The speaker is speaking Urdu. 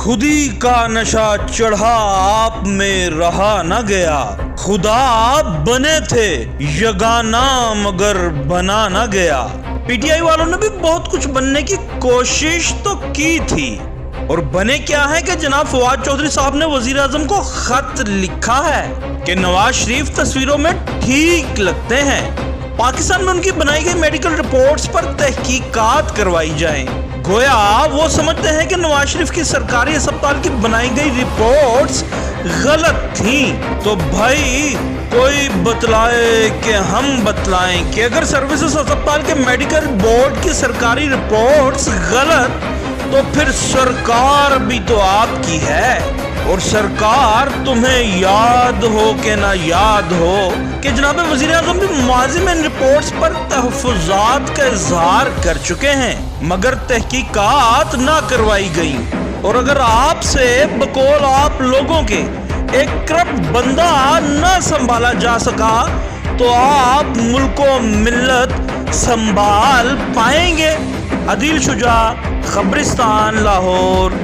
خودی کا نشہ چڑھا آپ میں رہا نہ گیا، خدا آپ بنے تھے یگانہ مگر بنا نہ گیا۔ پی ٹی آئی والوں نے بھی بہت کچھ بننے کی کوشش تو کی تھی، اور بنے کیا ہے کہ جناب فواد چودھری صاحب نے وزیر اعظم کو خط لکھا ہے کہ نواز شریف تصویروں میں ٹھیک لگتے ہیں، پاکستان میں ان کی بنائی گئی میڈیکل رپورٹس پر تحقیقات کروائی جائیں۔ گویا وہ سمجھتے ہیں کہ نواز شریف کی سرکاری اسپتال کی بنائی گئی رپورٹس غلط تھیں۔ تو بھائی کوئی بتلائے کہ ہم بتلائیں کہ اگر سروسز اسپتال کے میڈیکل بورڈ کی سرکاری رپورٹس غلط تو پھر سرکار بھی تو آپ کی ہے، اور سرکار تمہیں یاد ہو کہ نہ یاد ہو کہ جناب وزیر اعظم بھی ماضی میں ان رپورٹس پر تحفظات کا اظہار کر چکے ہیں، مگر تحقیقات نہ کروائی گئی۔ اور اگر آپ سے بقول آپ لوگوں کے ایک کرپٹ بندہ نہ سنبھالا جا سکا تو آپ ملک و ملت سنبھال پائیں گے؟ عدیل شجاع، خبرستان، لاہور۔